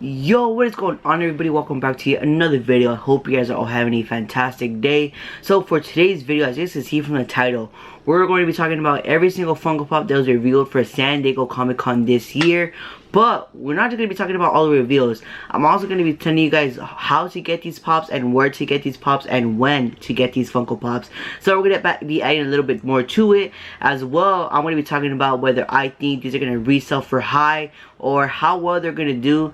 Yo, what is going on, everybody? Welcome back to yet another video. I hope you guys are all having a fantastic day. So for today's video, as you can see from the title, we're going to be talking about every single Funko Pop that was revealed for San Diego Comic-Con this year. But we're not just going to be talking about all the reveals. I'm also going to be telling you guys how to get these pops and where to get these pops and when to get these Funko Pops. So we're going to be adding a little bit more to it as well. I'm going to be talking about whether I think these are going to resell for high or how well they're going to do.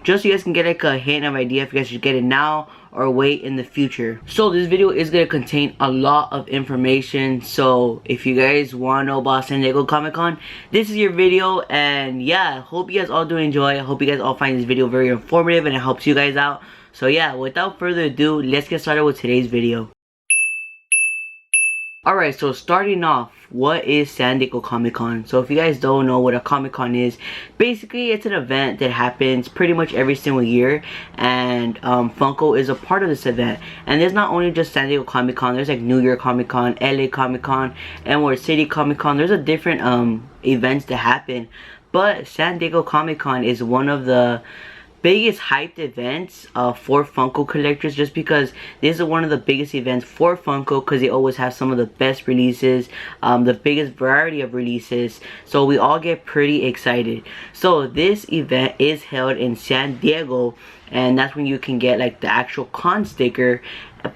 Just so you guys can get like a hint of idea if you guys should get it now or wait in the future. So this video is going to contain a lot of information, so if you guys want to know about San Diego Comic-Con, this is your video. And yeah, hope you guys all do enjoy. I hope you guys all find this video very informative and it helps you guys out. So yeah, without further ado, let's get started with today's video. Alright, so starting off, what is San Diego Comic-Con? So if you guys don't know what a Comic-Con is, basically it's an event that happens pretty much every single year, and Funko is a part of this event. And there's not only just San Diego Comic-Con, there's like New York Comic-Con, LA Comic-Con, and City Comic-Con. There's a different events that happen, but San Diego Comic-Con is one of the biggest hyped events for Funko collectors, just because this is one of the biggest events for Funko, because they always have some of the best releases, the biggest variety of releases, so we all get pretty excited. So this event is held in San Diego, and that's when you can get like the actual con sticker.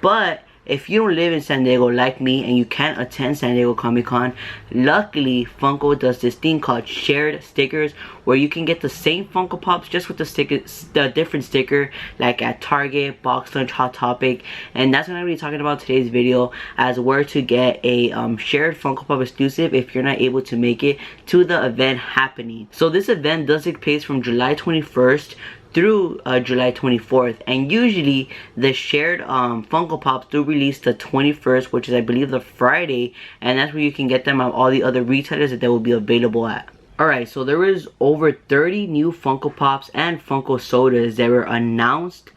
But if you don't live in San Diego like me and you can't attend San Diego Comic-Con, luckily Funko does this thing called shared stickers, where you can get the same Funko Pops just with the different sticker, like at Target, Box Lunch, Hot Topic. And that's what I'm going to be talking about today's video, as where to get a shared Funko Pop exclusive if you're not able to make it to the event happening. So this event does take place from July 21st through July 24th, and usually the shared Funko Pops do release the 21st, which is I believe the Friday, and that's where you can get them at all the other retailers that they will be available at. Alright, so there is over 30 new Funko Pops and Funko Sodas that were announced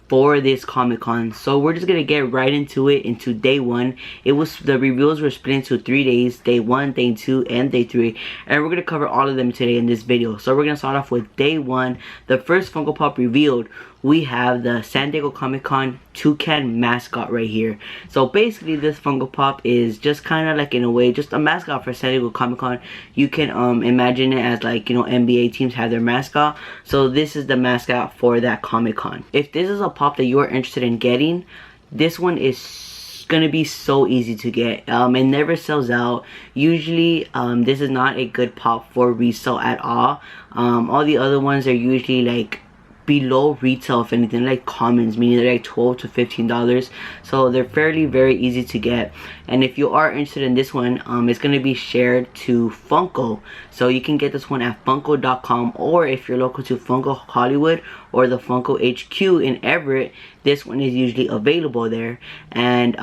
for this Comic-Con. So we're just gonna get right into it, into day one. The reveals were split into 3 days: day 1, day 2, and day 3, and we're gonna cover all of them today in this video. So we're gonna start off with day 1. The first Funko Pop revealed, we have the San Diego Comic-Con Toucan mascot right here. So basically this Funko Pop is just kind of like, in a way, just a mascot for San Diego Comic-Con. You can imagine it as like, you know, NBA teams have their mascot. So this is the mascot for that Comic-Con. If this is a pop that you are interested in getting, this one is gonna be so easy to get. It never sells out. Usually this is not a good pop for resale at all. All the other ones are usually like below retail, if anything, like commons, meaning they're like $12 to $15, so they're very easy to get. And if you are interested in this one, it's going to be shared to Funko, so you can get this one at funko.com, or if you're local to Funko Hollywood or the Funko HQ in Everett, this one is usually available there. And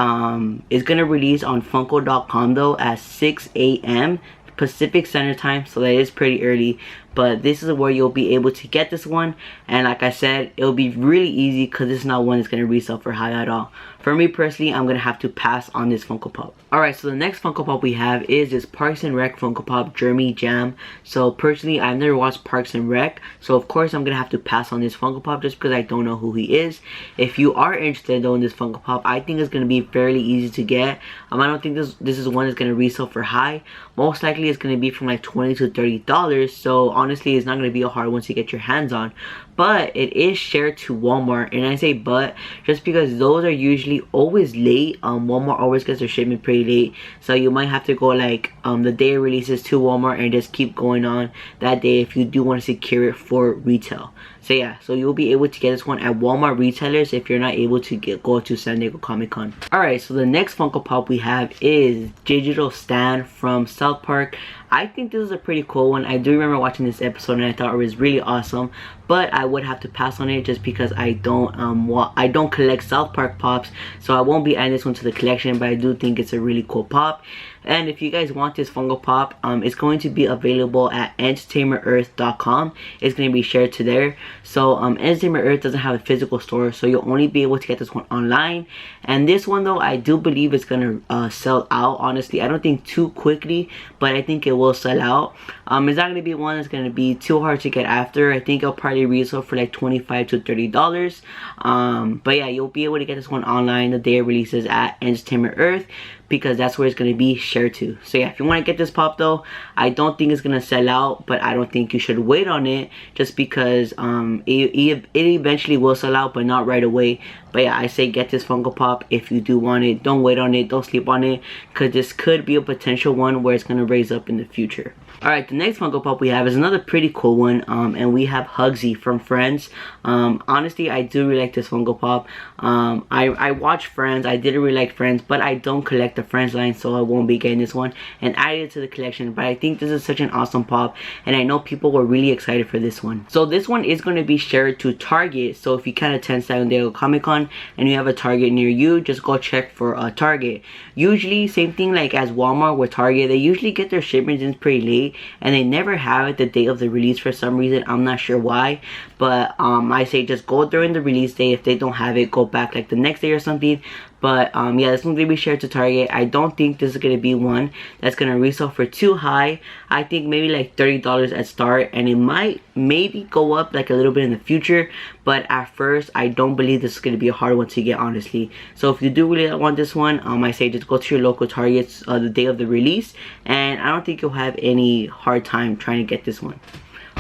it's going to release on funko.com though at 6 a.m. Pacific Standard Time, so that is pretty early. But this is where you'll be able to get this one, and like I said, it'll be really easy because this is not one that's going to resell for high at all. For me personally, I'm going to have to pass on this Funko Pop. Alright, so the next Funko Pop we have is this Parks and Rec Funko Pop Jeremy Jam. So personally, I've never watched Parks and Rec, so of course I'm going to have to pass on this Funko Pop just because I don't know who he is. If you are interested though in this Funko Pop, I think it's going to be fairly easy to get. I don't think this is one that's going to resell for high. Most likely it's going to be from like $20 to $30, so honestly it's not going to be a hard one to get your hands on. But it is shared to Walmart, and I say but just because those are usually always late. Walmart always gets their shipment pretty late, so you might have to go like the day it releases to Walmart and just keep going on that day if you do want to secure it for retail. So yeah, so you'll be able to get this one at Walmart retailers if you're not able to go to San Diego Comic-Con. Alright, so the next Funko Pop we have is Digital Stan from South Park. I think this is a pretty cool one. I do remember watching this episode and I thought it was really awesome, but I would have to pass on it just because I don't collect South Park pops, so I won't be adding this one to the collection. But I do think it's a really cool pop. And if you guys want this Funko Pop, it's going to be available at entertainmentearth.com. It's going to be shared to there. So Entertainment Earth doesn't have a physical store, so you'll only be able to get this one online. And this one though, I do believe it's going to sell out. Honestly, I don't think too quickly, but I think it will sell out. It's not going to be one that's going to be too hard to get after. I think it'll probably retail for like $25 to $30. But yeah, you'll be able to get this one online the day it releases at Entertainment Earth, because that's where it's going to be shared to. So yeah, if you want to get this pop though, I don't think it's going to sell out, but I don't think you should wait on it, just because it eventually will sell out, but not right away. But yeah, I say get this Funko Pop if you do want it. Don't wait on it, don't sleep on it, because this could be a potential one where it's going to raise up in the future. Alright, the next Funko Pop we have is another pretty cool one, and we have Hugsy from Friends. Honestly, I do really like this Funko Pop. I watch Friends, I didn't really like Friends, but I don't collect the Friends line, so I won't be getting this one and adding it to the collection. But I think this is such an awesome pop, and I know people were really excited for this one. So this one is going to be shared to Target, so if you can attend San Diego Comic-Con and you have a Target near you, just go check for a Target. Usually, same thing like as Walmart with Target, they usually get their shipments in pretty late, and they never have it the day of the release for some reason. I'm not sure why, but I say just go during the release day. If they don't have it, go back like the next day or something. But yeah, this one's gonna be shared to Target. I don't think this is gonna be one that's gonna resell for too high. I think maybe like $30 at start, and it might maybe go up like a little bit in the future. But at first, I don't believe this is gonna be a hard one to get, honestly. So if you do really want this one, I say just go to your local Targets the day of the release, and I don't think you'll have any hard time trying to get this one.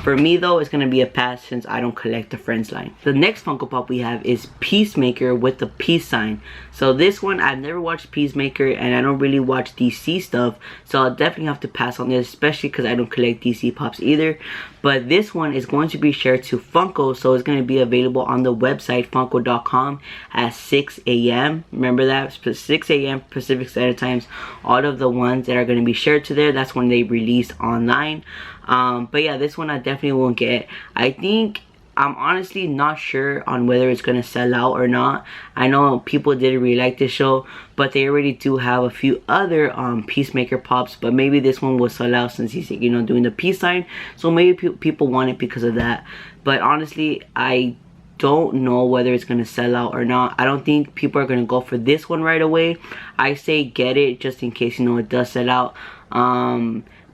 For me though, it's going to be a pass since I don't collect the Friends line. The next Funko Pop we have is Peacemaker with the peace sign. So this one, I've never watched Peacemaker, and I don't really watch DC stuff, so I'll definitely have to pass on this, especially because I don't collect DC Pops either. But this one is going to be shared to Funko, so it's going to be available on the website funko.com at 6 a.m. Remember that, 6 a.m. Pacific Standard Times. All of the ones that are going to be shared to there, that's when they release online. But yeah, this one I definitely won't get. I think I'm honestly not sure on whether it's gonna sell out or not. I know people didn't really like this show, but they already do have a few other Peacemaker pops, but maybe this one will sell out since he's, you know, doing the peace sign, so maybe people want it because of that. But honestly, I don't know whether it's gonna sell out or not. I don't think people are gonna go for this one right away. I say get it just in case, you know, it does sell out.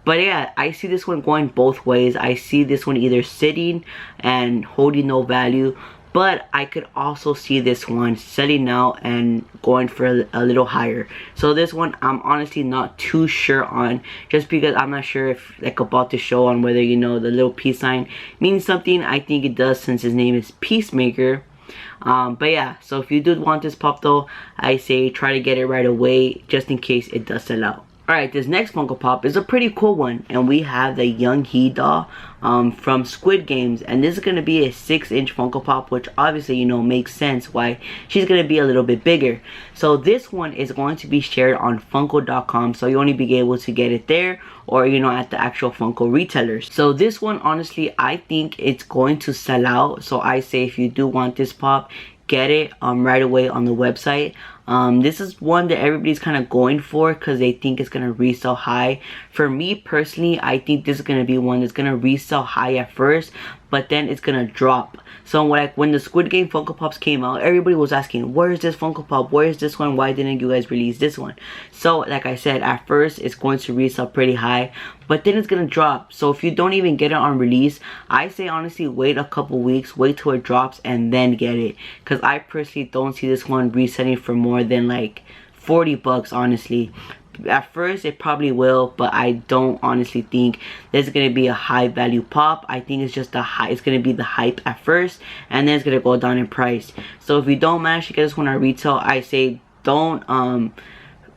But yeah, I see this one going both ways. I see this one either sitting and holding no value, but I could also see this one selling out and going for a little higher. So this one I'm honestly not too sure on, just because I'm not sure if like about the show on whether, you know, the little peace sign means something. I think it does since his name is Peacemaker. But yeah, so if you do want this pop though, I say try to get it right away just in case it does sell out. Alright, this next Funko Pop is a pretty cool one, and we have the Young Hee doll from Squid Games, and this is going to be a 6-inch Funko Pop, which obviously, you know, makes sense why she's going to be a little bit bigger. So this one is going to be shared on Funko.com, so you only be able to get it there, or, you know, at the actual Funko retailers. So this one, honestly, I think it's going to sell out, so I say if you do want this pop, get it right away on the website. This is one that everybody's kind of going for because they think it's going to resell high. For me personally, I think this is going to be one that's going to resell high at first, but then it's going to drop. So when the Squid Game Funko Pops came out, everybody was asking, where is this Funko Pop? Where is this one? Why didn't you guys release this one? So like I said, at first it's going to resell pretty high, but then it's going to drop. So if you don't even get it on release, I say honestly wait a couple weeks, wait till it drops and then get it. Because I personally don't see this one reselling for more than like 40 bucks, honestly. At first it probably will, but I don't honestly think there's gonna be a high value pop. I think it's just it's gonna be the hype at first, and then it's gonna go down in price. So if you don't manage to get this one at retail, I say don't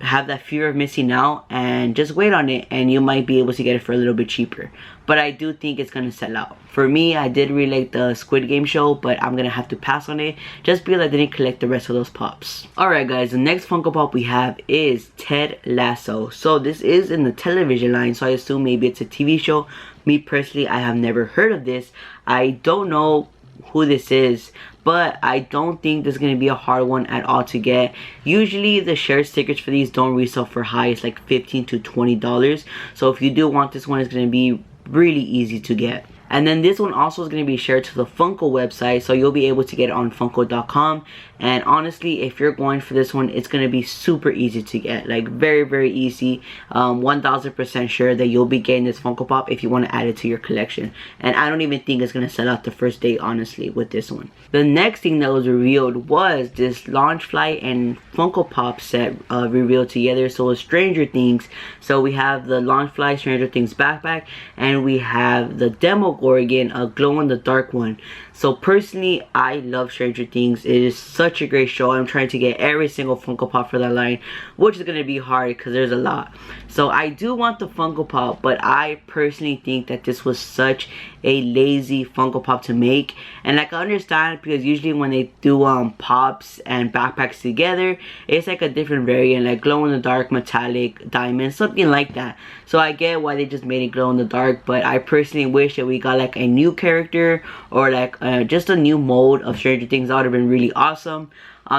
have that fear of missing out and just wait on it, and you might be able to get it for a little bit cheaper. But I do think it's gonna sell out. For me, I did really like the Squid Game show, but I'm gonna have to pass on it just because I didn't collect the rest of those pops. Alright guys, the next Funko Pop we have is Ted Lasso. So this is in the television line, so I assume maybe it's a TV show. Me personally, I have never heard of this. I don't know who this is, but I don't think this is going to be a hard one at all to get. Usually the share stickers for these don't resell for high. It's like $15 to $20. So if you do want this one, it's going to be really easy to get. And then this one also is going to be shared to the Funko website, so you'll be able to get it on Funko.com. And honestly, if you're going for this one, it's going to be super easy to get, like very easy. 1000% sure that you'll be getting this Funko Pop if you want to add it to your collection. And I don't even think it's going to sell out the first day, honestly, with this one. The next thing that was revealed was this Launch Fly and Funko Pop set revealed together. So it's Stranger Things. So we have the Launch Fly Stranger Things backpack, and we have the Demogorgon, a glow-in-the-dark one. So personally, I love Stranger Things. It is such a great show. I'm trying to get every single Funko Pop for that line, which is going to be hard because there's a lot. So I do want the Funko Pop, but I personally think that this was such a lazy Funko Pop to make. And like, I understand, because usually when they do pops and backpacks together, it's like a different variant, like glow-in-the-dark, metallic, diamond, something like that. So I get why they just made it glow-in-the-dark, but I personally wish that we got like a new character, or like just a new mode of Stranger Things. That would have been really awesome.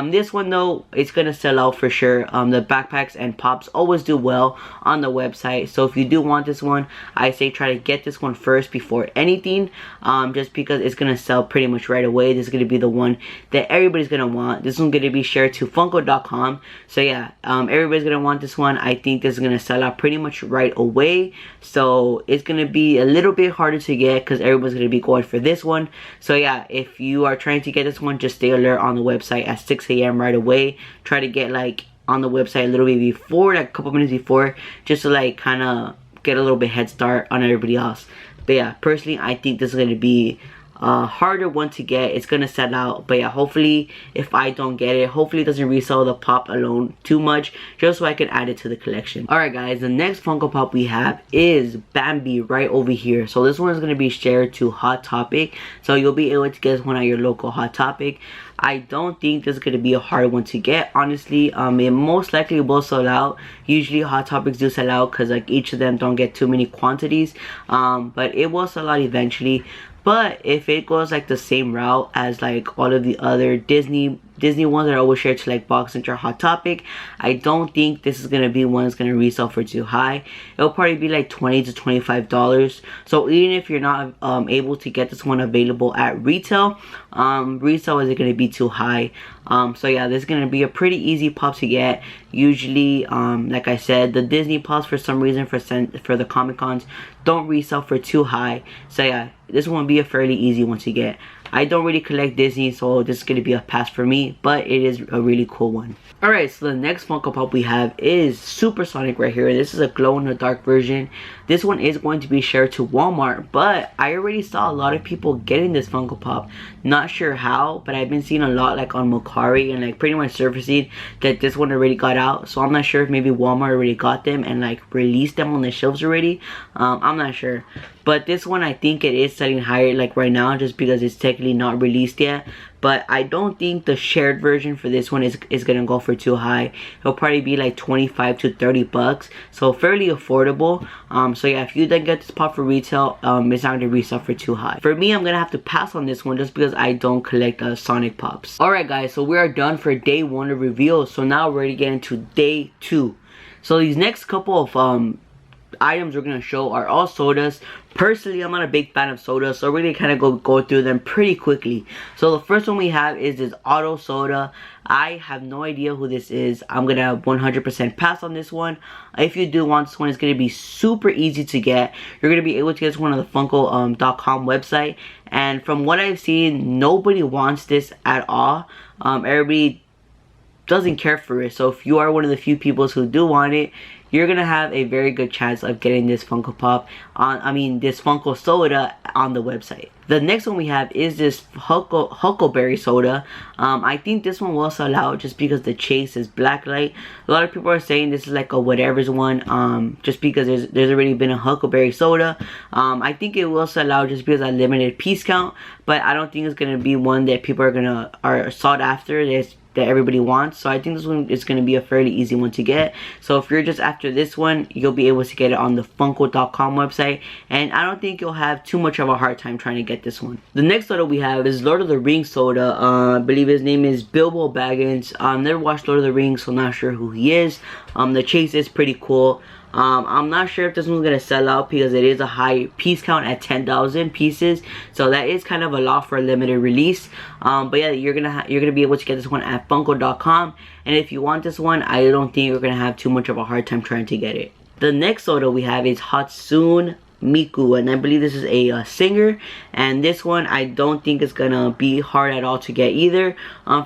This one though, it's gonna sell out for sure. The backpacks and pops always do well on the website, so if you do want this one, I say try to get this one first before anything, just because it's gonna sell pretty much right away. This is gonna be the one that everybody's gonna want. This one's gonna be shared to Funko.com, so yeah, everybody's gonna want this one. I think this is gonna sell out pretty much right away, so it's gonna be a little bit harder to get because everybody's gonna be going for this one. So yeah, if you are trying to get this one, just stay alert on the website at 6 a.m. right away. Try to get like on the website a little bit before, like a couple minutes before, just to like kind of get a little bit head start on everybody else. But yeah, personally, I think this is going to be a harder one to get. It's gonna sell out, but yeah, hopefully if I don't get it, hopefully it doesn't resell the pop alone too much, just so I can add it to the collection. Alright guys, the next Funko Pop we have is Bambi right over here. So this one is going to be shared to Hot Topic, so you'll be able to get this one at your local Hot Topic. I don't think this is going to be a hard one to get, honestly. It most likely will sell out. Usually Hot Topics do sell out because like each of them don't get too many quantities, but it will sell out eventually. But if it goes like the same route as like all of the other Disney ones that are always shared to like Box Center, Hot Topic, I don't think this is gonna be one that's gonna resell for too high. It'll probably be like $20 to $25. So even if you're not able to get this one available at retail, resale isn't gonna be too high. So yeah, this is gonna be a pretty easy pop to get. Usually, like I said, the Disney pops for some reason for the Comic Cons don't resell for too high. So yeah, this one will be a fairly easy one to get. I don't really collect Disney, so this is going to be a pass for me, but it is a really cool one. Alright, so the next Funko Pop we have is Supersonic right here. This is a glow-in-the-dark version. This one is going to be shared to Walmart, but I already saw a lot of people getting this Funko Pop. Not sure how, but I've been seeing a lot like on Mercari and like pretty much surfacing that this one already got out. So I'm not sure if maybe Walmart already got them and like released them on the shelves already. I'm not sure. But this one, I think it is selling higher like right now just because it's technically not released yet. But I don't think the shared version for this one is gonna go for too high. It'll probably be like 25 to 30 bucks, so fairly affordable. So yeah, if you then get this pop for retail, it's not gonna resell for too high. For me, I'm gonna have to pass on this one just because I don't collect Sonic Pops. Alright guys, so we are done for day 1 of reveals. So now we're ready to get into day 2. So these next couple of items we're gonna show are all sodas. Personally, I'm not a big fan of sodas, so we're gonna kind of go through them pretty quickly. So the first one we have is this auto soda. I have no idea who this is. I'm gonna 100% pass on this one. If you do want this one, it's gonna be super easy to get. You're gonna be able to get this one on the Funko.com website, and from what I've seen, nobody wants this at all. Everybody doesn't care for it. So if you are one of the few people who do want it, you're gonna have a very good chance of getting this Funko Pop this Funko Soda on the website. The next one we have is this Huckleberry Soda. I think this one will sell out just because the chase is blacklight. A lot of people are saying this is like a whatever's one, just because there's already been a Huckleberry Soda. I think it will sell out just because of limited piece count, but I don't think it's gonna be one that people are sought after. There's that everybody wants. So I think this one is going to be a fairly easy one to get. So if you're just after this one, you'll be able to get it on the Funko.com website, and I don't think you'll have too much of a hard time trying to get this one. The next soda we have is Lord of the Rings soda. I believe his name is Bilbo Baggins. Never watched Lord of the Rings, so not sure who he is. The chase is pretty cool. I'm not sure if this one's gonna sell out because it is a high piece count at 10,000 pieces, so that is kind of a lot for a limited release. But yeah, you're gonna be able to get this one at Funko.com, and if you want this one, I don't think you're gonna have too much of a hard time trying to get it. The next soda we have is Hatsune Miku, and I believe this is a singer, and this one I don't think is gonna be hard at all to get either.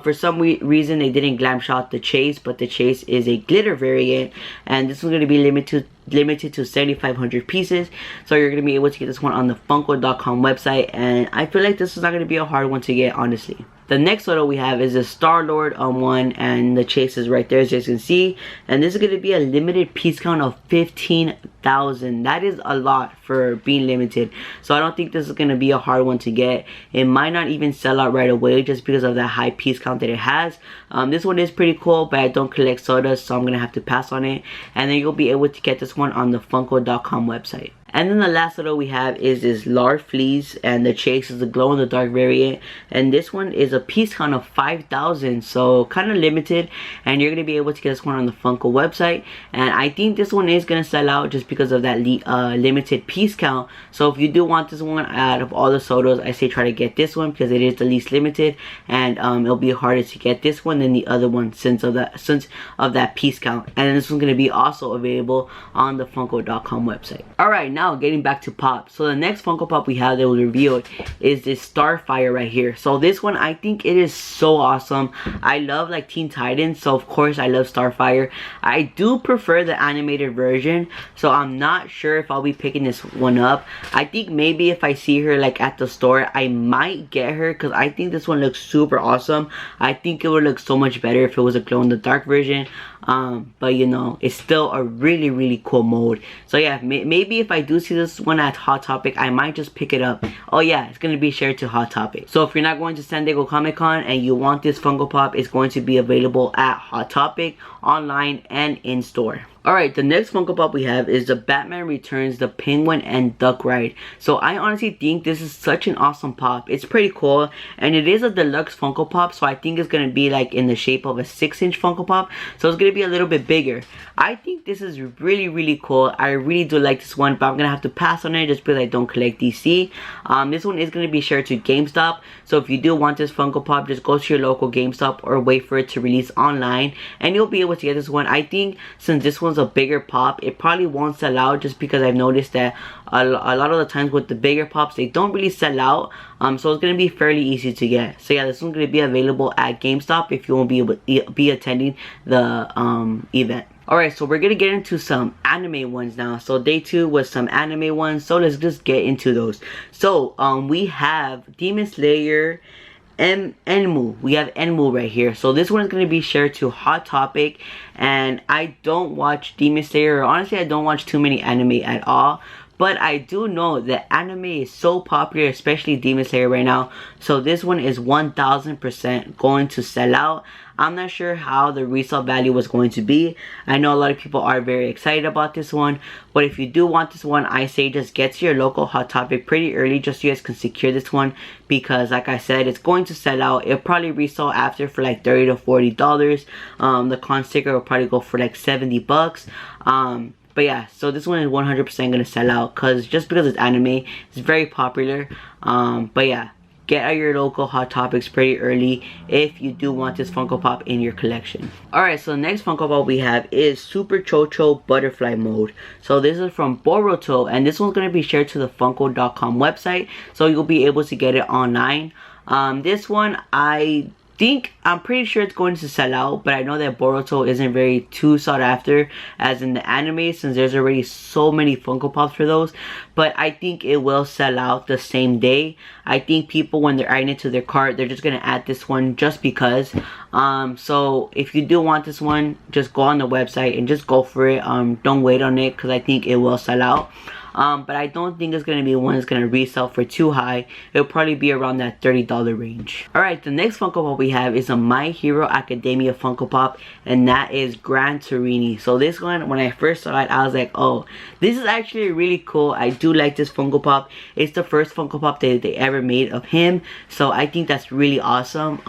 For some reason they didn't glam shot the chase, but the chase is a glitter variant, and this one's gonna be limited to 7,500 pieces, so you're gonna be able to get this one on the Funko.com website, and I feel like this is not gonna be a hard one to get, honestly. The next soda we have is a Star-Lord one, and the chase is right there, as you can see, and this is going to be a limited piece count of 15,000. That is a lot for being limited, so I don't think this is going to be a hard one to get. It might not even sell out right away just because of that high piece count that it has. This one is pretty cool, but I don't collect sodas, so I'm going to have to pass on it, and then you'll be able to get this one on the Funko.com website. And then the last soda we have is this Large Fleas, and the chase is the glow in the dark variant, and this one is a piece count of 5,000, so kind of limited, and you're going to be able to get this one on the Funko website, and I think this one is going to sell out just because of that limited piece count. So if you do want this one out of all the sodas, I say try to get this one because it is the least limited, and it'll be harder to get this one than the other one since of that piece count. And then this one's going to be also available on the Funko.com website. Alright, now getting back to Pop. So the next Funko Pop we have that was revealed is this Starfire right here. So this one, I think it is so awesome. I love like Teen Titans, so of course I love Starfire. I do prefer the animated version, so I'm not sure if I'll be picking this one up. I think maybe if I see her like at the store, I might get her because I think this one looks super awesome. I think it would look so much better if it was a glow in the dark version. But you know, it's still a really cool mode. So yeah, maybe if I do see this one at Hot Topic, I might just pick it up. Oh yeah, it's gonna be shared to Hot Topic. So if you're not going to San Diego Comic-Con and you want this Funko Pop, it's going to be available at Hot Topic, online, and in store. Alright, the next Funko Pop we have is the Batman Returns, the Penguin and Duck Ride. So I honestly think this is such an awesome pop. It's pretty cool, and it is a deluxe Funko Pop, so I think it's going to be like in the shape of a 6-inch Funko Pop. So it's going to be a little bit bigger. I think this is really cool. I really do like this one, but I'm going to have to pass on it just because I don't collect DC. This one is going to be shared to GameStop. So if you do want this Funko Pop, just go to your local GameStop or wait for it to release online, and you'll be able to get this one. I think since this one's a bigger pop, it probably won't sell out just because I've noticed that a lot of the times with the bigger pops, they don't really sell out. So it's going to be fairly easy to get. So yeah, this one's going to be available at GameStop if you won't be attending the event. Alright, so we're going to get into some anime ones now. So day 2 was some anime ones, so let's just get into those. So we have Demon Slayer and Enmu. We have Enmu right here. So this one is going to be shared to Hot Topic, and I don't watch Demon Slayer, or honestly I don't watch too many anime at all, but I do know that anime is so popular, especially Demon Slayer right now. So this one is 1000% going to sell out. I'm not sure how the resale value was going to be. I know a lot of people are very excited about this one, but if you do want this one, I say just get to your local Hot Topic pretty early just so you guys can secure this one, because like I said, it's going to sell out. It'll probably resell after for like $30 to $40. The con sticker will probably go for like $70. But yeah, so this one is 100% going to sell out just because it's anime. It's very popular. But yeah, get at your local Hot Topics pretty early if you do want this Funko Pop in your collection. Alright, so the next Funko Pop we have is Super Chocho Butterfly Mode. So this is from Boruto, and this one's going to be shared to the Funko.com website, so you'll be able to get it online. This one, I'm pretty sure it's going to sell out, but I know that Boruto isn't very too sought after as in the anime, since there's already so many Funko Pops for those. But I think it will sell out the same day. I think people, when they're adding it to their cart, they're just going to add this one just because. So if you do want this one, just go on the website and just go for it. Don't wait on it, because I think it will sell out. but I don't think it's going to be one that's going to resell for too high. It'll probably be around that $30 range. Alright, the next Funko Pop we have is a My Hero Academia Funko Pop, and that is Grantorini. So this one, when I first saw it, I was like, oh, this is actually really cool. I do like this Funko Pop. It's the first Funko Pop that they ever made of him, so I think that's really awesome.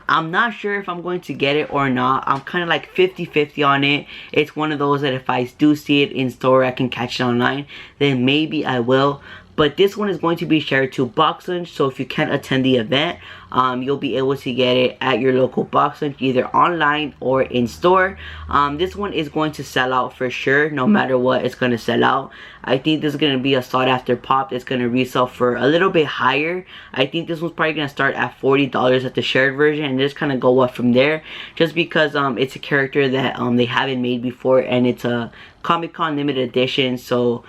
I'm not sure if I'm going to get it or not. I'm kind of like 50-50 on it. It's one of those that if I do see it in store, I can catch it online, then maybe I will. But this one is going to be shared to box lunch, so if you can't attend the event, you'll be able to get it at your local box lunch, either online or in store. This one is going to sell out for sure. No matter what, it's going to sell out. I think this is going to be a sought after pop that's going to resell for a little bit higher. I think this one's probably going to start at $40 at the shared version, and just kind of go up from there, just because it's a character that they haven't made before, and it's a Comic-Con limited edition. So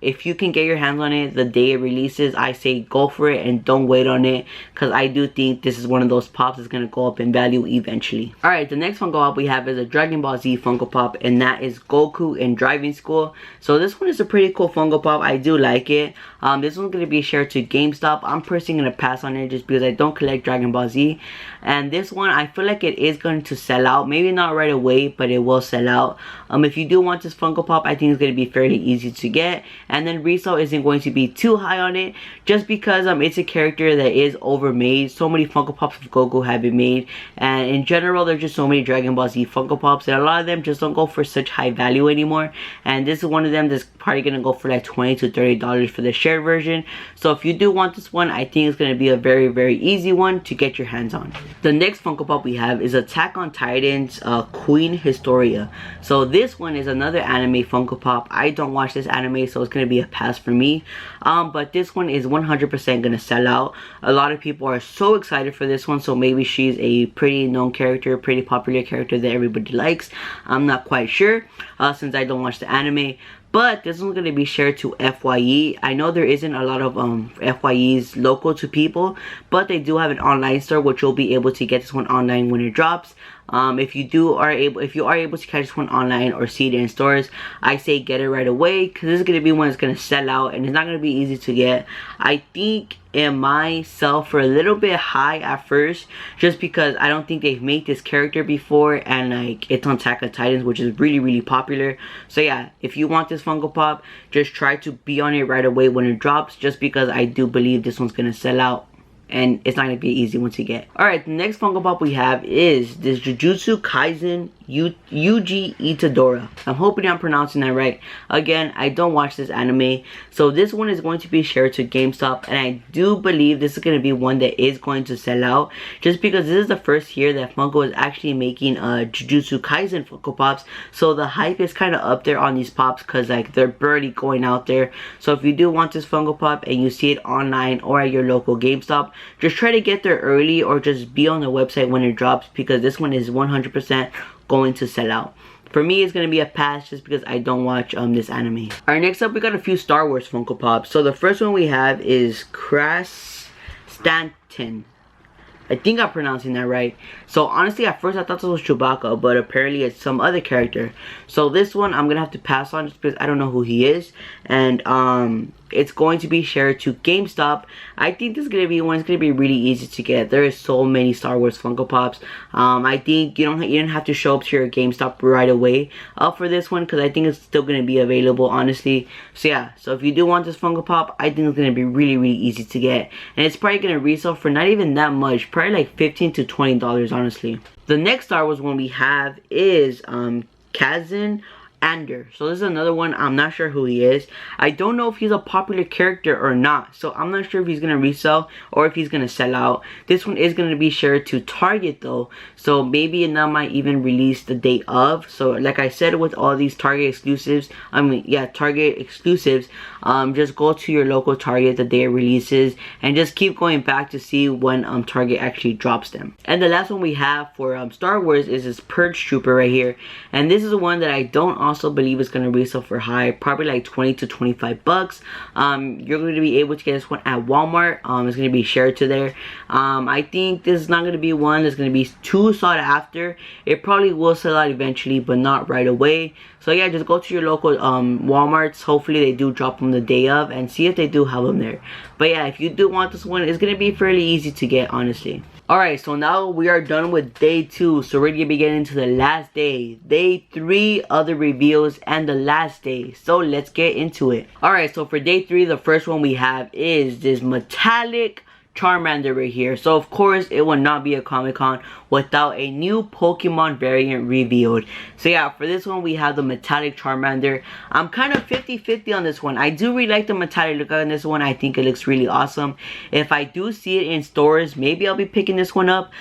if you can get your hands on it the day it releases, I say go for it and don't wait on it, because I do think this is one of those pops that's going to go up in value eventually. Alright, the next Funko Pop we have is a Dragon Ball Z Funko Pop, and that is Goku in driving school. So this one is a pretty cool Funko Pop. I do like it. This one's going to be shared to GameStop. I'm personally going to pass on it just because I don't collect Dragon Ball Z. And this one, I feel like it is going to sell out. Maybe not right away, but it will sell out. If you do want this Funko Pop, I think it's going to be fairly easy to get. And then resale isn't going to be too high on it, just because it's a character that is overmade. So many Funko Pops of Goku have been made. And in general, there's just so many Dragon Ball Z Funko Pops, and a lot of them just don't go for such high value anymore. And this is one of them that's probably going to go for like $20 to $30 for the shared version. So if you do want this one, I think it's going to be a very, very easy one to get your hands on. The next Funko Pop we have is Attack on Titan's Queen Historia. So this one is another anime Funko Pop. I don't watch this anime, so it's going to be a pass for me. But this one is 100% going to sell out. A lot of people are so excited for this one, so maybe she's a pretty known character, pretty popular character that everybody likes. I'm not quite sure, since I don't watch the anime. But this one's going to be shared to FYE. I know there isn't a lot of FYEs local to people, but they do have an online store, which you'll be able to get this one online when it drops. If you are able to catch this one online or see it in stores, I say get it right away, because this is going to be one that's going to sell out, and it's not going to be easy to get. I think it might sell for a little bit high at first, just because I don't think they've made this character before, and like it's on Attack on Titans, which is really, really popular. So yeah, if you want this Funko Pop, just try to be on it right away when it drops, just because I do believe this one's going to sell out, and it's not going to be an easy one to get. Alright, the next Funko Pop we have is this Jujutsu Kaisen Yuji Itadora. I'm hoping I'm pronouncing that right. Again, I don't watch this anime, so this one is going to be shared to GameStop, and I do believe this is going to be one that is going to sell out, just because this is the first year that Funko is actually making Jujutsu Kaisen Funko Pops, so the hype is kind of up there on these pops, because like they're barely going out there. So if you do want this Funko Pop and you see it online or at your local GameStop, just try to get there early, or just be on the website when it drops, because this one is 100% going to sell out. For me, it's going to be a pass, just because I don't watch this anime. Alright, next up we got a few Star Wars Funko Pops. So the first one we have is Kras Stanton. I think I'm pronouncing that right. So honestly, at first I thought this was Chewbacca, but apparently it's some other character. So this one I'm gonna have to pass on, just because I don't know who he is. And it's going to be shared to GameStop. I think this is gonna be one. It's gonna be really easy to get. There is so many Star Wars Funko Pops. I think you don't have to show up to your GameStop right away for this one, because I think it's still gonna be available, honestly. So yeah, so if you do want this Funko Pop, I think it's gonna be really, really easy to get, and it's probably gonna resell for not even that much, probably like $15 to $20, honestly. The next Star Wars one we have is Kazan. So this is another one. I'm not sure who he is. I don't know if he's a popular character or not, so I'm not sure if he's gonna resell or if he's gonna sell out. This one is gonna be shared to Target though, so maybe it might even release the day of. So like I said, with all these Target exclusives, Target exclusives, just go to your local Target the day it releases, and just keep going back to see when Target actually drops them. And the last one we have for Star Wars is this Purge Trooper right here, and this is the one that I don't also believe it's going to resell for high, probably like 20 to 25 bucks. You're going to be able to get this one at Walmart. It's going to be shared to there. I think this is not going to be one that's going to be too sought after. It probably will sell out eventually, but not right away. So yeah, just go to your local Walmarts. Hopefully they do drop them the day of, and see if they do have them there. But yeah, if you do want this one, it's going to be fairly easy to get, honestly. Alright, so now we are done with day 2, so we're going to be getting into the last day. Day 3 of the reveals and the last day. So let's get into it. Alright, so for day 3, the first one we have is this metallic Charmander right here. So of course it will not be a Comic-Con without a new Pokemon variant revealed. So yeah, for this one we have the metallic Charmander. I'm kind of 50-50 on this one. I do really like the metallic look on this one. I think it looks really awesome. If I do see it in stores, maybe I'll be picking this one up.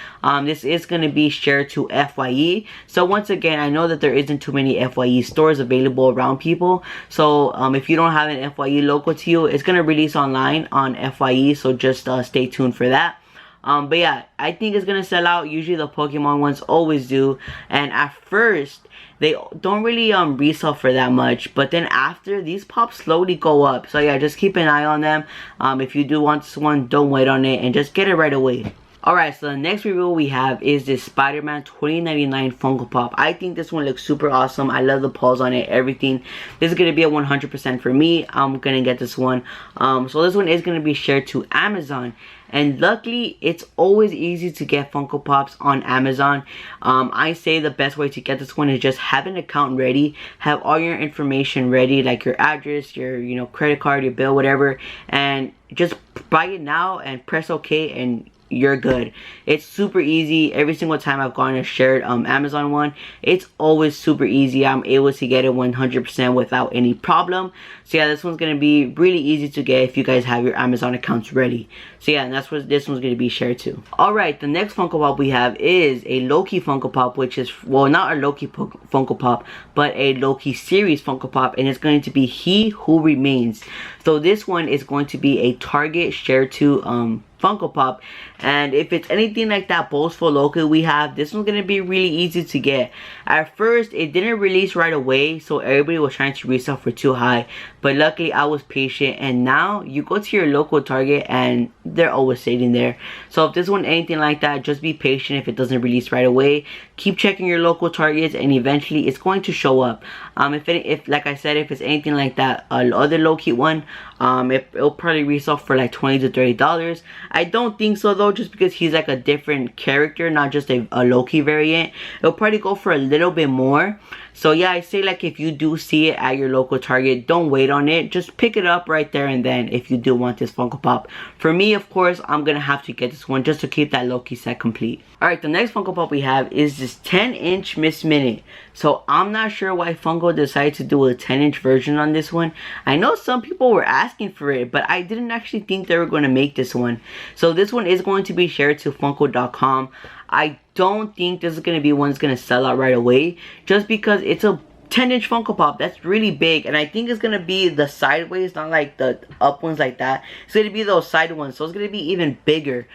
This is going to be shared to FYE. So once again, I know that there isn't too many FYE stores available around people. So if you don't have an FYE local to you, it's going to release online on FYE. So just stay tuned for that. But yeah, I think it's gonna sell out. Usually the Pokemon ones always do, and at first they don't really resell for that much, but then after, these pops slowly go up. So yeah, just keep an eye on them. If you do want this one, don't wait on it and just get it right away. Alright, so the next review we have is this Spider-Man 2099 Funko Pop. I think this one looks super awesome. I love the pulls on it, everything. This is going to be a 100% for me. I'm going to get this one. So this one is going to be shared to Amazon. And luckily, it's always easy to get Funko Pops on Amazon. I say the best way to get this one is just have an account ready. Have all your information ready, like your address, your credit card, your bill, whatever. And just buy it now and press OK, and you're good. It's super easy. Every single time I've gone and shared Amazon one, it's always super easy. I'm able to get it 100% without any problem. So yeah, this one's gonna be really easy to get if you guys have your Amazon accounts ready. So yeah, and that's what this one's gonna be shared to. Alright, the next Funko Pop we have is a Loki Funko Pop, which is, well, not a Loki Funko Pop, but a Loki series Funko Pop, and it's going to be He Who Remains. So this one is going to be a Target shared to Funko Pop, and if it's anything like that boastful Loki we have, this one's gonna be really easy to get. At first it didn't release right away, so everybody was trying to resell for too high, but luckily I was patient, and now you go to your local Target and they're always sitting there. So if this one anything like that, just be patient. If it doesn't release right away, keep checking your local Targets, and eventually it's going to show up. If like I said, if it's anything like that other Loki one, it'll probably resell for like $20 to $30. I don't think so though, just because he's like a different character, not just a Loki variant. It'll probably go for a little bit more. So yeah, I say like if you do see it at your local Target, don't wait on it. Just pick it up right there and then if you do want this Funko Pop. For me, of course, I'm gonna have to get this one just to keep that Loki set complete. Alright, the next Funko Pop we have is this 10-inch Miss Minute. So I'm not sure why Funko decided to do a 10-inch version on this one. I know some people were asking for it, but I didn't actually think they were going to make this one. So this one is going to be shared to Funko.com. I don't think this is going to be one that's going to sell out right away, just because it's a 10-inch Funko Pop. That's really big, and I think it's gonna be the sideways, not like the up ones like that. It's gonna be those side ones, so it's gonna be even bigger.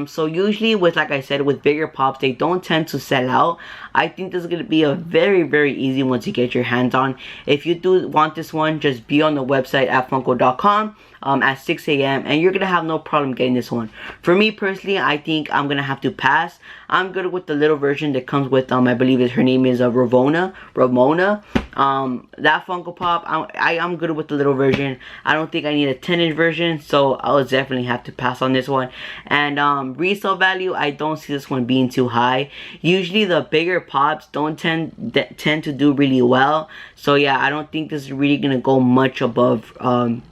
So usually with, like I said, with bigger pops, they don't tend to sell out. I think this is gonna be a very, very easy one to get your hands on. If you do want this one, just be on the website at Funko.com at 6 a.m. and you're gonna have no problem getting this one. For me personally, I think I'm gonna have to pass. I'm good with the little version that comes with I believe her name is Ramona. That Funko Pop, I'm good with the little version. I don't think I need a 10-inch version, so I'll definitely have to pass on this one. And resale value, I don't see this one being too high. Usually the bigger pops don't tend to do really well. So yeah, I don't think this is really gonna go much above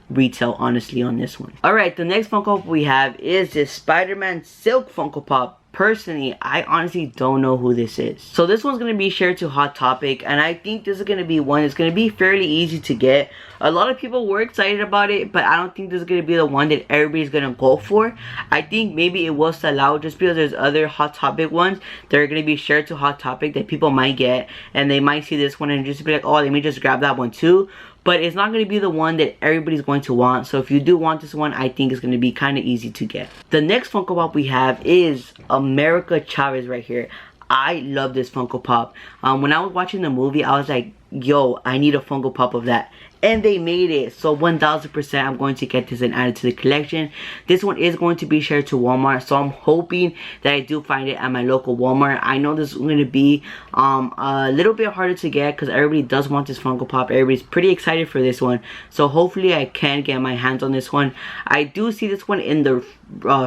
retail, honestly, on this one. Alright, the next Funko Pop we have is this Spiderman Silk Funko Pop. Personally, I honestly don't know who this is. So this one's going to be shared to Hot Topic, and I think this is going to be one that's going to be fairly easy to get. A lot of people were excited about it, but I don't think this is going to be the one that everybody's going to go for. I think maybe it will sell out just because there's other Hot Topic ones that are going to be shared to Hot Topic that people might get, and they might see this one and just be like, oh, let me just grab that one too. But it's not going to be the one that everybody's going to want. So if you do want this one, I think it's going to be kind of easy to get. The next Funko Pop we have is America Chavez right here. I love this Funko Pop. When I was watching the movie, I was like, yo, I need a Funko Pop of that. And they made it. So 1000% I'm going to get this and add it to the collection. This one is going to be shared to Walmart. So I'm hoping that I do find it at my local Walmart. I know this is going to be a little bit harder to get because everybody does want this Funko Pop. Everybody's pretty excited for this one. So hopefully I can get my hands on this one. I do see this one in the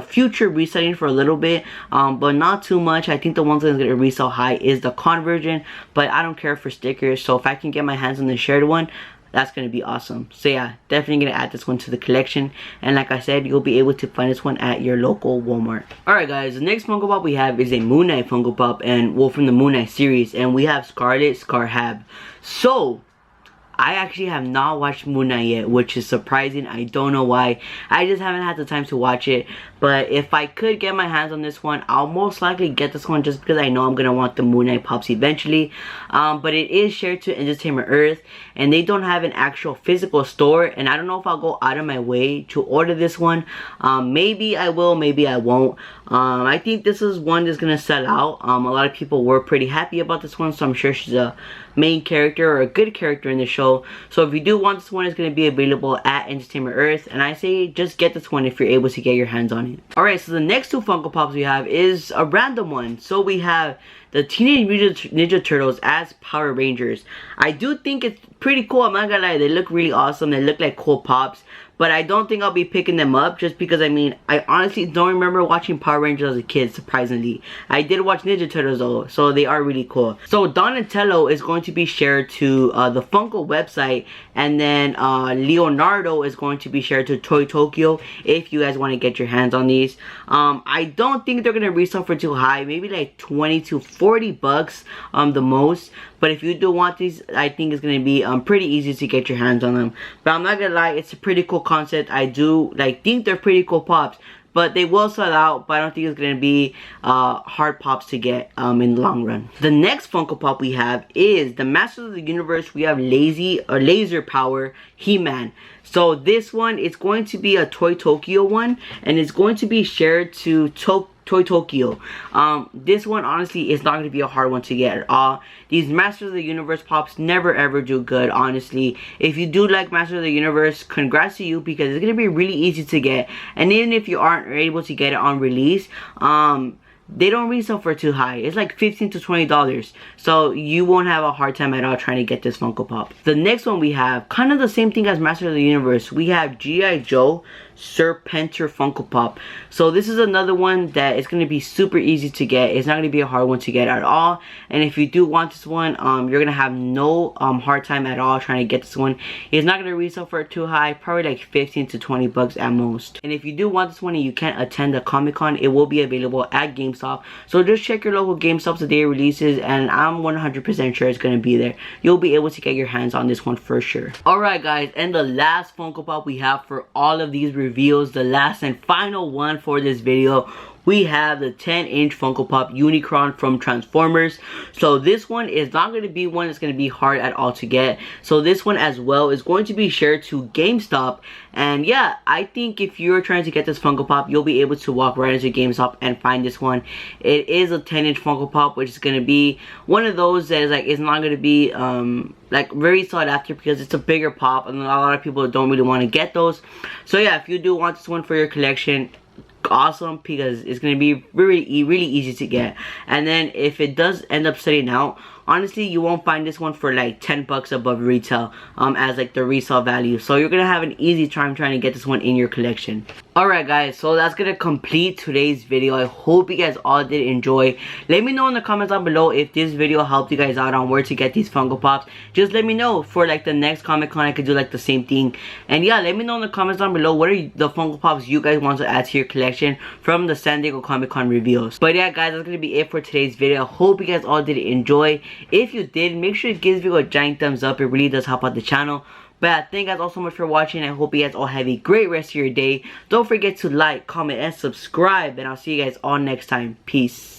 future reselling for a little bit, but not too much. I think the ones that's going to resell high is the con version, but I don't care for stickers. So if I can get my hands on the shared one, that's going to be awesome. So yeah, definitely going to add this one to the collection. And like I said, you'll be able to find this one at your local Walmart. Alright guys, the next Funko Pop we have is a Moon Knight Funko Pop, and well, from the Moon Knight series. And we have Scarlet Scarhab. So I actually have not watched Moon Knight yet, which is surprising. I don't know why. I just haven't had the time to watch it. But if I could get my hands on this one, I'll most likely get this one just because I know I'm going to want the Moon Knight Pops eventually. But it is shared to Entertainment Earth, and they don't have an actual physical store. And I don't know if I'll go out of my way to order this one. Maybe I will, maybe I won't. I think this is one that's going to sell out. A lot of people were pretty happy about this one, so I'm sure she's a main character or a good character in the show. So if you do want this one, it's going to be available at Entertainment Earth, and I say just get this one if you're able to get your hands on it. Alright, so the next two Funko Pops we have is a random one. So we have the Teenage Mutant Ninja Turtles as Power Rangers. I do think it's pretty cool, I'm not gonna lie. They look really awesome, they look like cool pops. But I don't think I'll be picking them up just because, I mean, I honestly don't remember watching Power Rangers as a kid, surprisingly. I did watch Ninja Turtles though, so they are really cool. So Donatello is going to be shared to the Funko website, and then Leonardo is going to be shared to Toy Tokyo if you guys want to get your hands on these. I don't think they're going to resell for too high, maybe like 20 to 40 bucks the most. But if you do want these, I think it's going to be pretty easy to get your hands on them. But I'm not going to lie, it's a pretty cool concept. I do think they're pretty cool pops. But they will sell out, but I don't think it's going to be hard pops to get in the long run. The next Funko Pop we have is the Masters of the Universe. We have Laser Power He-Man. So this one is going to be a Toy Tokyo one, and it's going to be shared to Toy Tokyo. This one honestly is not going to be a hard one to get at all. These Masters of the Universe pops never ever do good, honestly. If you do like Masters of the Universe, congrats to you, because it's going to be really easy to get. And even if you aren't able to get it on release, they don't resell for too high. It's like $15 to $20. So you won't have a hard time at all trying to get this Funko Pop. The next one we have, kind of the same thing as Masters of the Universe. We have G.I. Joe Serpentor Funko Pop. So this is another one that is going to be super easy to get. It's not going to be a hard one to get at all. And if you do want this one, you're going to have no hard time at all trying to get this one. It's not going to resell for too high, probably like 15 to 20 bucks at most. And if you do want this one and you can't attend the Comic-Con, it will be available at GameStop. So just check your local GameStops the day it releases, and I'm 100% sure it's going to be there. You'll be able to get your hands on this one for sure. Alright guys, and the last Funko Pop we have for all of these reveals, the last and final one for this video, we have the 10-inch Funko Pop Unicron from Transformers. So this one is not going to be one that's going to be hard at all to get. So this one as well is going to be shared to GameStop. And yeah, I think if you're trying to get this Funko Pop, you'll be able to walk right into GameStop and find this one. It is a 10-inch Funko Pop, which is going to be one of those that is like, it's not going to be like very sought after because it's a bigger pop, and a lot of people don't really want to get those. So yeah, if you do want this one for your collection, awesome, because it's going to be really easy to get. And then if it does end up selling out, honestly, you won't find this one for like 10 bucks above retail as like the resale value. So you're going to have an easy time trying to get this one in your collection. Alright guys, so that's going to complete today's video. I hope you guys all did enjoy. Let me know in the comments down below if this video helped you guys out on where to get these Funko Pops. Just let me know for like the next Comic Con I could do like the same thing. And yeah, let me know in the comments down below what are the Funko Pops you guys want to add to your collection from the San Diego Comic Con reveals. But yeah guys, that's going to be it for today's video. I hope you guys all did enjoy. If you did, make sure you give this video a giant thumbs up. It really does help out the channel. But yeah, thank you guys all so much for watching. I hope you guys all have a great rest of your day. Don't forget to like, comment, and subscribe. And I'll see you guys all next time. Peace.